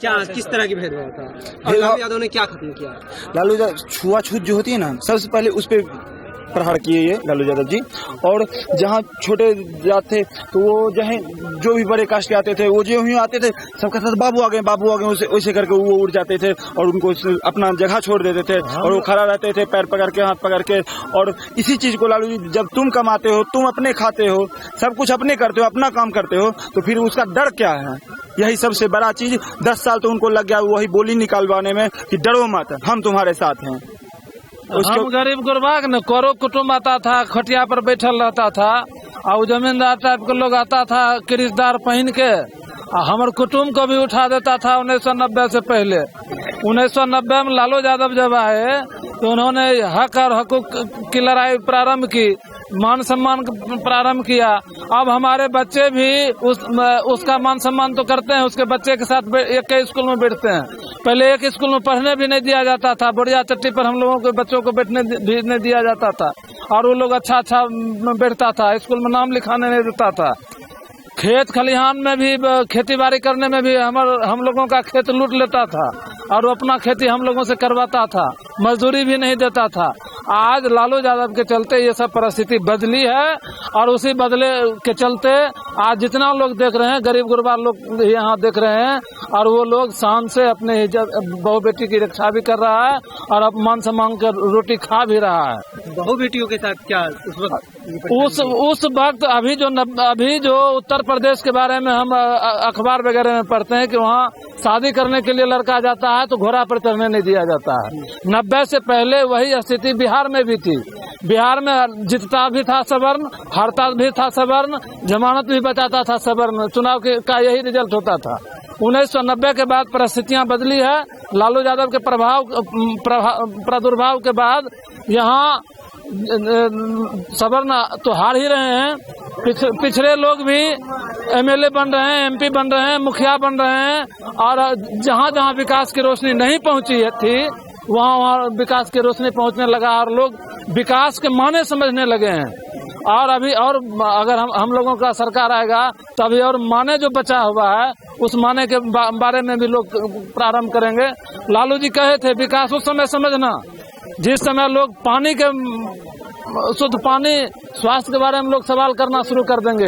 क्या किस तरह की भेदभाव था और लालू यादव ने क्या खत्म किया? लालू यादव छुआछूत जो होती है ना, सबसे पहले उस पे प्रहार किए ये लालू यादव जी। और जहाँ छोटे जात थे तो वो जो भी बड़े कास्ट के आते थे वो जो ही आते थे सबका साथ बाबू आ गए वैसे करके वो उड़ जाते थे और उनको अपना जगह छोड़ देते थे और वो खड़ा रहते थे पैर पकड़ के हाथ पकड़ के। और इसी चीज को लालू जी, जब तुम कमाते हो, तुम अपने खाते हो, सब कुछ अपने करते हो, अपना काम करते हो, तो फिर उसका डर क्या है? यही सबसे बड़ा चीज 10 साल तो उनको लग गया वही बोली निकालवाने में कि डरो मत, हम तुम्हारे साथ हैं। हम गरीब गुरबाग न करो कुटुम्ब आता था, खटिया पर बैठल रहता था और जमींदार टाइप के लोग आता था किरीटदार पहन के, हमारे कुटुम्ब को भी उठा देता था 1990 से पहले। 1990 में लालू यादव जब आए तो उन्होंने हक और हकूक की लड़ाई प्रारंभ की, मान सम्मान प्रारंभ किया। अब हमारे बच्चे भी उसका मान सम्मान तो करते हैं, उसके बच्चे के साथ एक ही स्कूल में बैठते हैं। पहले एक स्कूल में पढ़ने भी नहीं दिया जाता था, बढ़िया चट्टी पर हम लोगों के बच्चों को बैठने भी नहीं दिया जाता था और वो लोग अच्छा बैठता था, स्कूल में नाम लिखाने नहीं देता था। खेत खलिहान में भी खेती बाड़ी करने में भी हम लोगों का खेत लूट लेता था और वो अपना खेती हम लोगों से करवाता था, मजदूरी भी नहीं देता था। आज लालू यादव के चलते ये सब परिस्थिति बदली है और उसी बदले के चलते आज जितना लोग देख रहे हैं, गरीब गुरबा लोग यहाँ देख रहे हैं और वो लोग शान से अपने बहू बेटी की रक्षा भी कर रहा है और अब मान सम्मान कर रोटी खा भी रहा है। बहू बेटियों के साथ क्या उस वक्त अभी जो उत्तर प्रदेश के बारे में हम अखबार वगैरह में पढ़ते हैं कि वहाँ शादी करने के लिए लड़का जाता है तो घोड़ा पर चढ़ने नहीं दिया जाता है। 90 से पहले वही स्थिति बिहार में भी थी। बिहार में जीतता भी था सवर्ण, हारता भी था सवर्ण, जमानत भी बचाता था सवर्ण, चुनाव का यही रिजल्ट होता था। 1990 के बाद परिस्थितियां बदली है। लालू यादव के प्रादुर्भाव के बाद यहाँ सवर्ण तो हार ही रहे हैं, पिछड़े लोग भी एमएलए बन रहे हैं, एमपी बन रहे हैं, मुखिया बन रहे हैं और जहाँ जहाँ विकास की रोशनी नहीं पहुँची थी वहाँ विकास की रोशनी पहुँचने लगा और लोग विकास के माने समझने लगे हैं। और अभी और अगर हम लोगों का सरकार आएगा तो अभी और माने जो बचा हुआ है उस माने के बारे में भी लोग प्रारंभ करेंगे। लालू जी कहे थे विकास उस समय समझना जिस समय लोग पानी के शुद्ध पानी, स्वास्थ्य के बारे में लोग सवाल करना शुरू कर देंगे,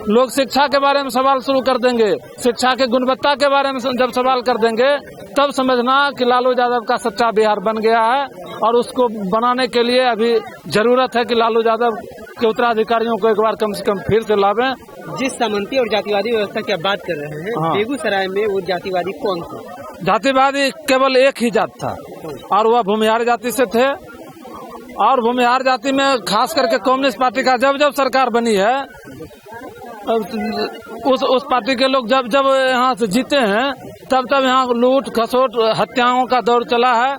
लोग शिक्षा के बारे में सवाल शुरू कर देंगे, शिक्षा के गुणवत्ता के बारे में जब सवाल कर देंगे तब समझना कि लालू यादव का सच्चा बिहार बन गया है। और उसको बनाने के लिए अभी जरूरत है कि लालू यादव के उत्तराधिकारियों को एक बार कम से कम फिर से लावें। जिस सामंती और जातिवादी व्यवस्था की आप बात कर रहे हैं, हाँ। बेगूसराय में वो जातिवादी कौन था? जातिवादी केवल एक ही जात था और वह भूमिहार जाति से थे। और भूमिहार जाति में खास करके कम्युनिस्ट पार्टी का जब सरकार बनी है उस पार्टी के लोग जब यहाँ से जीते हैं तब यहाँ लूट खसोट हत्याओं का दौर चला है।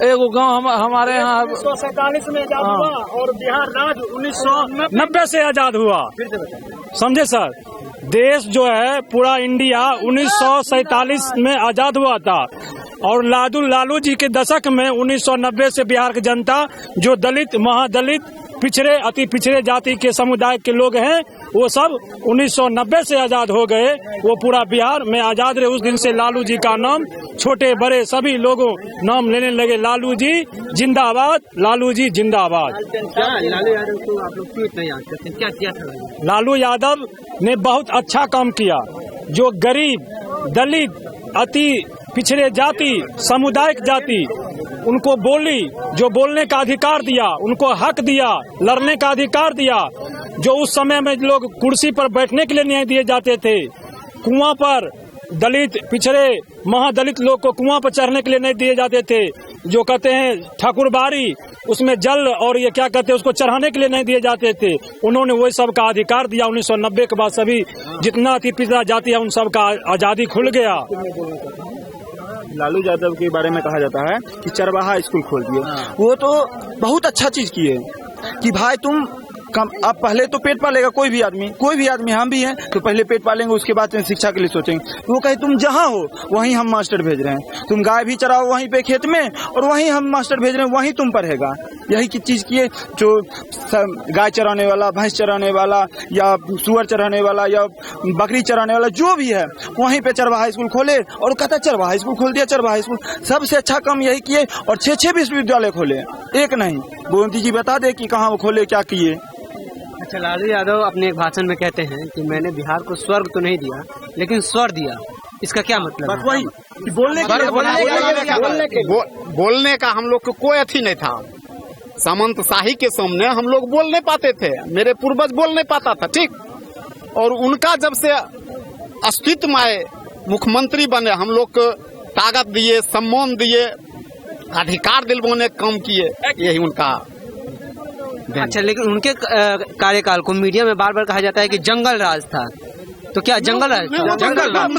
एक गांव हमारे यहाँ 1947 में आजाद हुआ और बिहार राज्य 1990 से आजाद हुआ। समझे सर, देश जो है पूरा इंडिया 1947 में आजाद हुआ था और लालू जी के दशक में 1990 से बिहार की जनता जो दलित, महादलित, पिछड़े, अति पिछड़े जाति के समुदाय के लोग हैं वो सब 1990 से आजाद हो गए। वो पूरा बिहार में आजाद रहे। उस दिन से लालू जी का नाम छोटे बड़े सभी लोगों नाम लेने लगे, लालू जी जिंदाबाद, लालू जी जिंदाबाद। क्या लालू यादव को आप लोग क्यों इतना याद करते हैं? क्या किया था लालू यादव ने? बहुत अच्छा काम किया। जो गरीब, दलित, अति पिछड़े जाति, सामुदायिक जाति, उनको जो बोलने का अधिकार दिया, उनको हक दिया, लड़ने का अधिकार दिया। जो उस समय में लोग कुर्सी पर बैठने के लिए नहीं दिए जाते थे, कुआं पर दलित, पिछड़े, महादलित लोग को कुआं पर चढ़ने के लिए नहीं दिए जाते थे। जो कहते हैं ठाकुरबाड़ी, उसमें जल और ये क्या कहते हैं उसको चढ़ाने के लिए नहीं दिए जाते थे। उन्होंने वही सब का अधिकार दिया। 1990 के बाद सभी जितना अति पिछड़ा जाति है उन सब का आजादी खुल गया। लालू यादव के बारे में कहा जाता है कि चरवाहा स्कूल खोल दिए। वो तो बहुत अच्छा चीज किए कि भाई तुम अब पहले तो पेट पालेगा कोई भी आदमी, हम भी हैं तो पहले पेट पालेंगे, उसके बाद शिक्षा के लिए सोचेंगे। वो कहे तुम जहाँ हो वहीं हम मास्टर भेज रहे हैं, तुम गाय भी चराओ वहीं पे खेत में और वहीं हम मास्टर भेज रहे हैं, वहीं तुम पढ़ेगा। यही की चीज किए जो गाय चराने वाला, भैंस चराने वाला या सुअर चराने वाला या बकरी चराने वाला जो भी है वहीं पे चरवाहा स्कूल खोले और कहता चरवाहा स्कूल खोल दिया। चरवाहा स्कूल सबसे अच्छा काम यही किए और 6 विश्वविद्यालय खोले, एक नहीं। गोविंद जी बता दे कि कहाँ वो खोले, क्या किए। अच्छा, लालू यादव अपने एक भाषण में कहते हैं कि मैंने बिहार को स्वर्ग तो नहीं दिया लेकिन स्वर दिया। इसका क्या मतलब है? वही बोलने का हम लोग को कोई अथी नहीं था। सामंतशाही के सामने हम लोग बोल नहीं पाते थे, मेरे पूर्वज बोल नहीं पाता था, ठीक। और उनका जब से अस्तित्व में आए, मुख्यमंत्री बने, हम लोग को ताकत दिए, सम्मान दिए, अधिकार दिलवाने काम किए, यही उनका। अच्छा, लेकिन उनके कार्यकाल को मीडिया में बार बार कहा जाता है कि जंगल राज था, तो क्या जंगल राज था? जंगल राज।